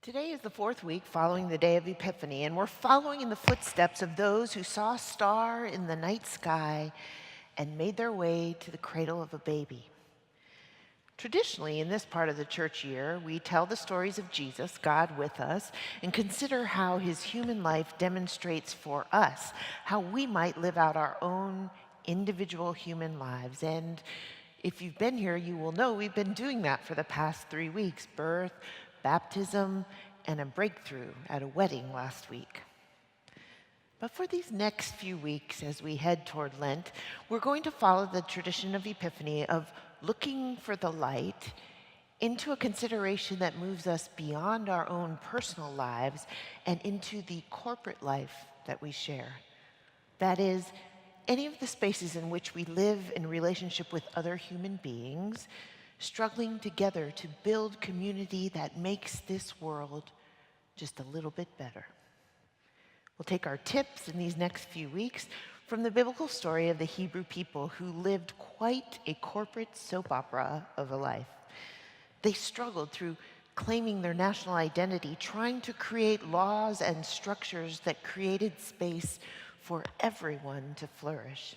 Today is the fourth week following the day of Epiphany, and we're following in the footsteps of those who saw a star in the night sky and made their way to the cradle of a baby. Traditionally, in this part of the church year, we tell the stories of Jesus, God with us, and consider how his human life demonstrates for us how we might live out our own individual human lives. And if you've been here, you will know we've been doing that for the past 3 weeks: birth, baptism, and a breakthrough at a wedding last week. But for these next few weeks, as we head toward Lent, we're going to follow the tradition of Epiphany of looking for the light into a consideration that moves us beyond our own personal lives and into the corporate life that we share. That is, any of the spaces in which we live in relationship with other human beings, struggling together to build community that makes this world just a little bit better. We'll take our tips in these next few weeks from the biblical story of the Hebrew people who lived quite a corporate soap opera of a life. They struggled through claiming their national identity, trying to create laws and structures that created space for everyone to flourish.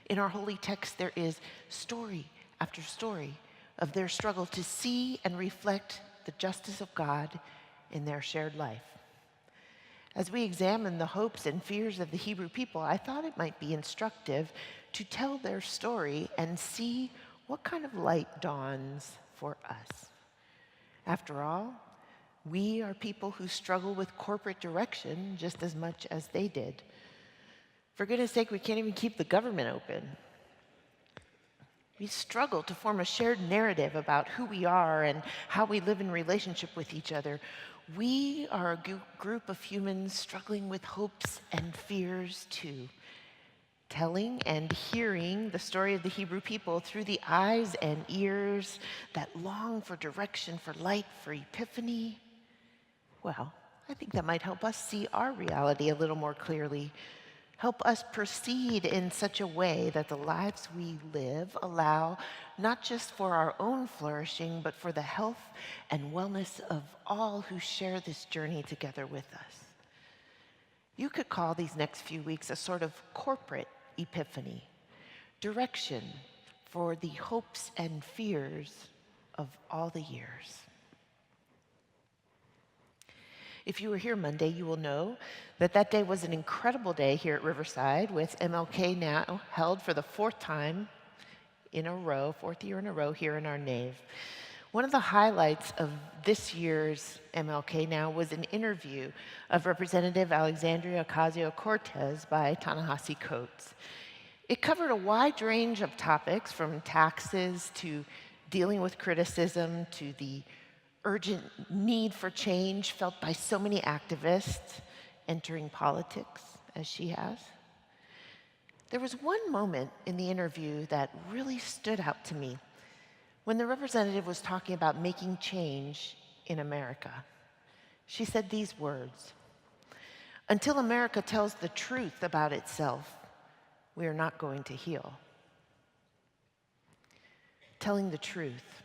In our holy text, there is story after story of their struggle to see and reflect the justice of God in their shared life. As we examine the hopes and fears of the Hebrew people, I thought it might be instructive to tell their story and see what kind of light dawns for us. After all, we are people who struggle with corporate direction just as much as they did. For goodness sake, we can't even keep the government open. We struggle to form a shared narrative about who we are and how we live in relationship with each other. We are a group of humans struggling with hopes and fears too, telling and hearing the story of the Hebrew people through the eyes and ears that long for direction, for light, for epiphany. Well, I think that might help us see our reality a little more clearly. Help us proceed in such a way that the lives we live allow not just for our own flourishing, but for the health and wellness of all who share this journey together with us. You could call these next few weeks a sort of corporate epiphany, direction for the hopes and fears of all the years. If you were here Monday, you will know that that day was an incredible day here at Riverside, with MLK Now held for the fourth year in a row here in our nave. One of the highlights of this year's MLK Now was an interview of Representative Alexandria Ocasio-Cortez by Ta-Nehisi Coates. It covered a wide range of topics, from taxes to dealing with criticism to the urgent need for change felt by so many activists entering politics, as she has. There was one moment in the interview that really stood out to me when the representative was talking about making change in America. She said these words: "Until America tells the truth about itself, we are not going to heal." Telling the truth.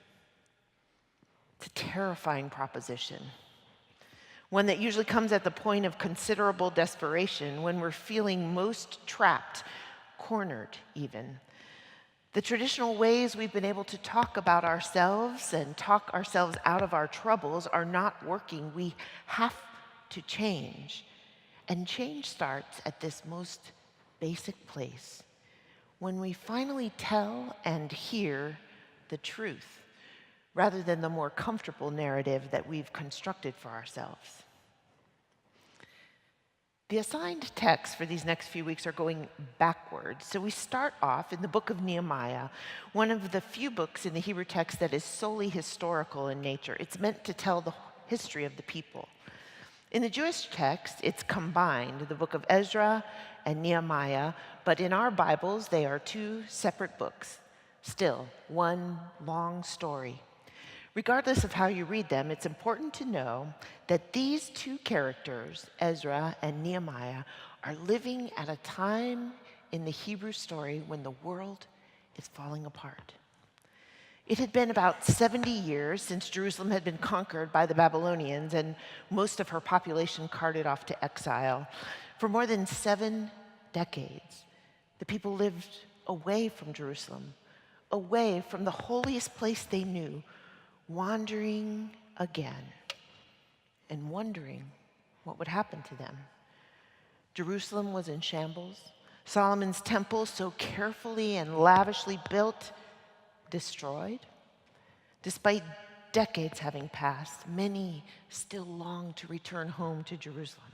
It's a terrifying proposition, one that usually comes at the point of considerable desperation, when we're feeling most trapped, cornered even. The traditional ways we've been able to talk about ourselves and talk ourselves out of our troubles are not working. We have to change. And change starts at this most basic place, when we finally tell and hear the truth, rather than the more comfortable narrative that we've constructed for ourselves. The assigned texts for these next few weeks are going backwards. So we start off in the book of Nehemiah, one of the few books in the Hebrew text that is solely historical in nature. It's meant to tell the history of the people. In the Jewish text, it's combined, the book of Ezra and Nehemiah, but in our Bibles, they are two separate books, still one long story. Regardless of how you read them, it's important to know that these two characters, Ezra and Nehemiah, are living at a time in the Hebrew story when the world is falling apart. It had been about 70 years since Jerusalem had been conquered by the Babylonians and most of her population carted off to exile. For more than 7 decades, the people lived away from Jerusalem, away from the holiest place they knew, wandering again and wondering what would happen to them. Jerusalem was in shambles. Solomon's temple, so carefully and lavishly built, destroyed. Despite decades having passed, many still longed to return home to Jerusalem.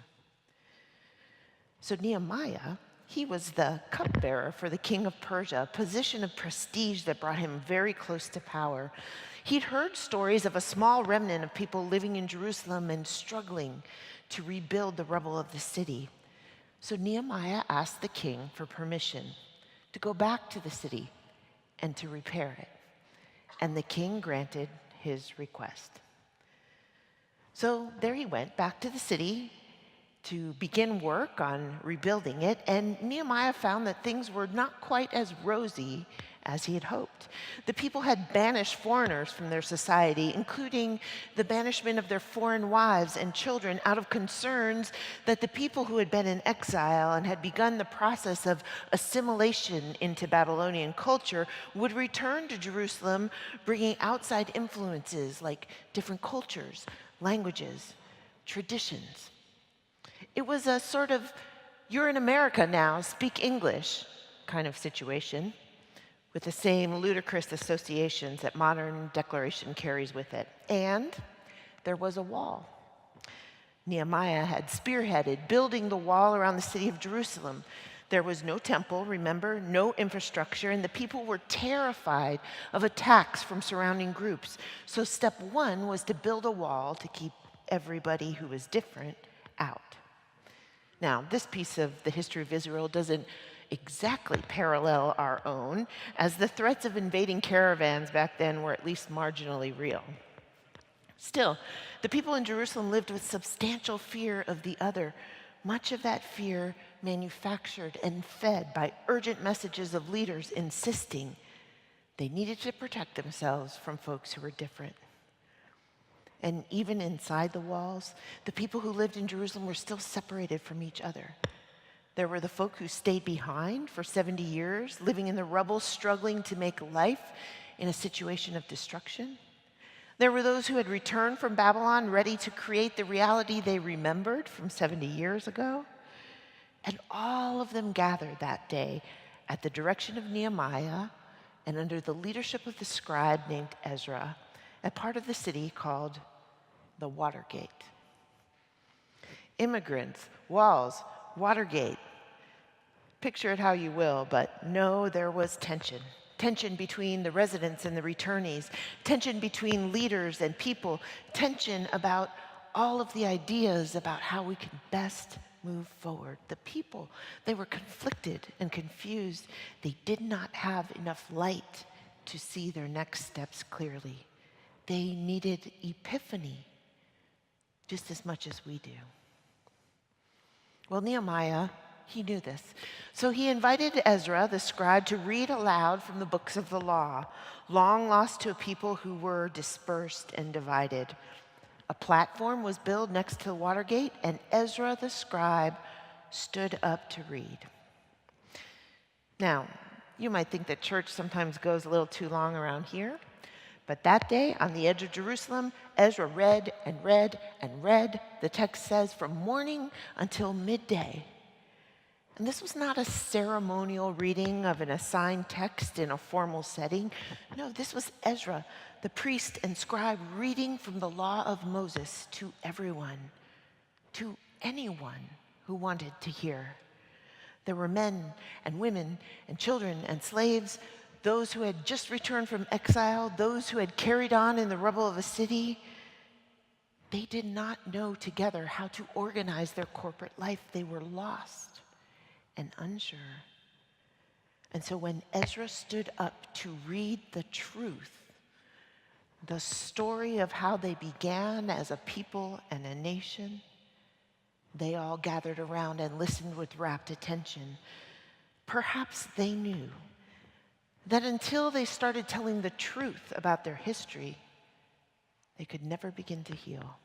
So Nehemiah, he was the cupbearer for the king of Persia, a position of prestige that brought him very close to power. He'd heard stories of a small remnant of people living in Jerusalem and struggling to rebuild the rubble of the city. So Nehemiah asked the king for permission to go back to the city and to repair it. And the king granted his request. So there he went back to the city to begin work on rebuilding it, and Nehemiah found that things were not quite as rosy as he had hoped. The people had banished foreigners from their society, including the banishment of their foreign wives and children out of concerns that the people who had been in exile and had begun the process of assimilation into Babylonian culture would return to Jerusalem, bringing outside influences like different cultures, languages, traditions. It was a sort of, you're in America now, speak English kind of situation, with the same ludicrous associations that modern declaration carries with it. And there was a wall. Nehemiah had spearheaded building the wall around the city of Jerusalem. There was no temple, remember, no infrastructure, and the people were terrified of attacks from surrounding groups. So step one was to build a wall to keep everybody who was different out. Now, this piece of the history of Israel doesn't exactly parallel our own, as the threats of invading caravans back then were at least marginally real. Still, the people in Jerusalem lived with substantial fear of the other, much of that fear manufactured and fed by urgent messages of leaders insisting they needed to protect themselves from folks who were different. And even inside the walls, the people who lived in Jerusalem were still separated from each other. There were the folk who stayed behind for 70 years, living in the rubble, struggling to make life in a situation of destruction. There were those who had returned from Babylon, ready to create the reality they remembered from 70 years ago. And all of them gathered that day at the direction of Nehemiah and under the leadership of the scribe named Ezra, at part of the city called the Watergate. Immigrants, walls, Watergate. Picture it how you will, but no, there was tension. Tension between the residents and the returnees, tension between leaders and people, tension about all of the ideas about how we can best move forward. The people, they were conflicted and confused. They did not have enough light to see their next steps clearly. They needed epiphany just as much as we do. Well, Nehemiah, he knew this. So he invited Ezra, the scribe, to read aloud from the books of the law, long lost to a people who were dispersed and divided. A platform was built next to the Watergate, and Ezra, the scribe, stood up to read. Now, you might think that church sometimes goes a little too long around here, but that day, on the edge of Jerusalem, Ezra read and read and read, the text says, from morning until midday. And this was not a ceremonial reading of an assigned text in a formal setting. No, this was Ezra, the priest and scribe, reading from the law of Moses to everyone, to anyone who wanted to hear. There were men and women and children and slaves, those who had just returned from exile, those who had carried on in the rubble of a city. They did not know together how to organize their corporate life. They were lost and unsure. And so when Ezra stood up to read the truth, the story of how they began as a people and a nation, they all gathered around and listened with rapt attention. Perhaps they knew that until they started telling the truth about their history, they could never begin to heal.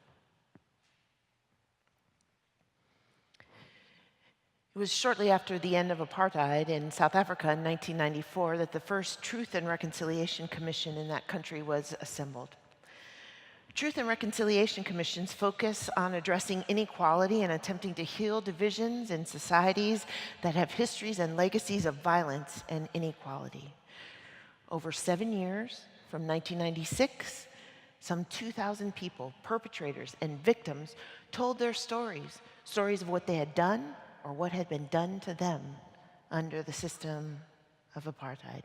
It was shortly after the end of apartheid in South Africa in 1994 that the first Truth and Reconciliation Commission in that country was assembled. Truth and Reconciliation Commissions focus on addressing inequality and attempting to heal divisions in societies that have histories and legacies of violence and inequality. Over 7 years, from 1996, some 2,000 people, perpetrators and victims, told their stories of what they had done or what had been done to them under the system of apartheid.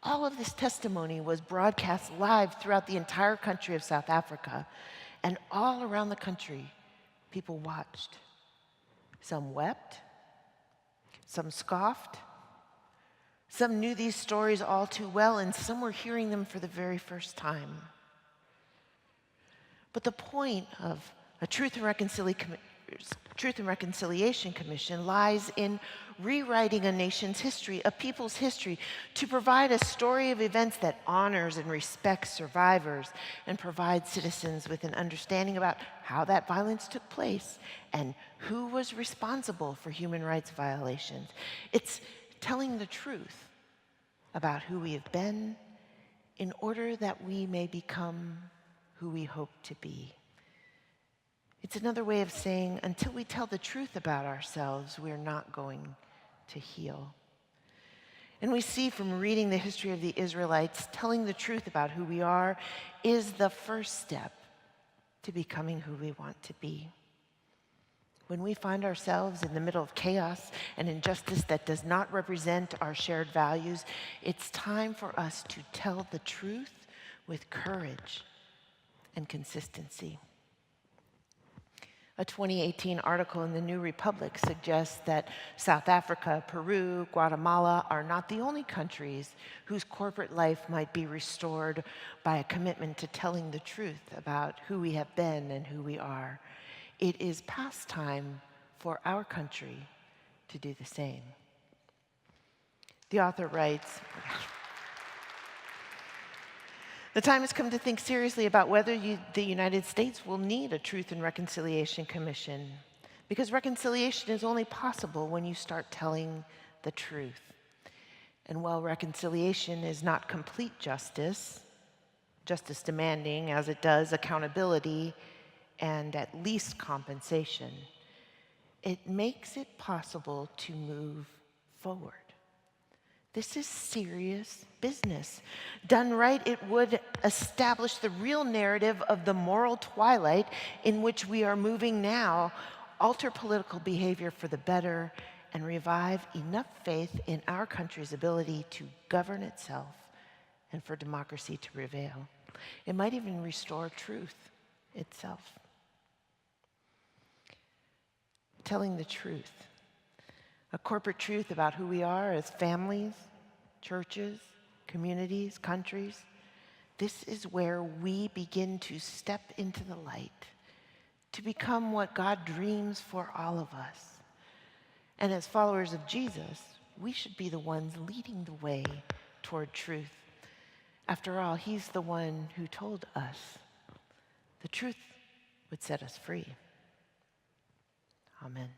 All of this testimony was broadcast live throughout the entire country of South Africa, and all around the country, people watched. Some wept, some scoffed, some knew these stories all too well, and some were hearing them for the very first time. But the point of a Truth and Reconciliation Commission lies in rewriting a nation's history, a people's history, to provide a story of events that honors and respects survivors and provides citizens with an understanding about how that violence took place and who was responsible for human rights violations. It's telling the truth about who we have been in order that we may become who we hope to be. It's another way of saying, until we tell the truth about ourselves, we're not going to heal. And we see from reading the history of the Israelites, telling the truth about who we are is the first step to becoming who we want to be. When we find ourselves in the middle of chaos and injustice that does not represent our shared values, it's time for us to tell the truth with courage and consistency. A 2018 article in the New Republic suggests that South Africa, Peru, Guatemala are not the only countries whose corporate life might be restored by a commitment to telling the truth about who we have been and who we are. It is past time for our country to do the same. The author writes, the time has come to think seriously about whether the United States will need a Truth and Reconciliation Commission, because reconciliation is only possible when you start telling the truth. And while reconciliation is not complete justice demanding, as it does accountability and at least compensation, it makes it possible to move forward. This is serious business. Done right, it would establish the real narrative of the moral twilight in which we are moving now, alter political behavior for the better, and revive enough faith in our country's ability to govern itself and for democracy to prevail. It might even restore truth itself. Telling the truth. A corporate truth about who we are as families, churches, communities, countries. This is where we begin to step into the light, to become what God dreams for all of us. And as followers of Jesus, we should be the ones leading the way toward truth. After all, he's the one who told us the truth would set us free. Amen.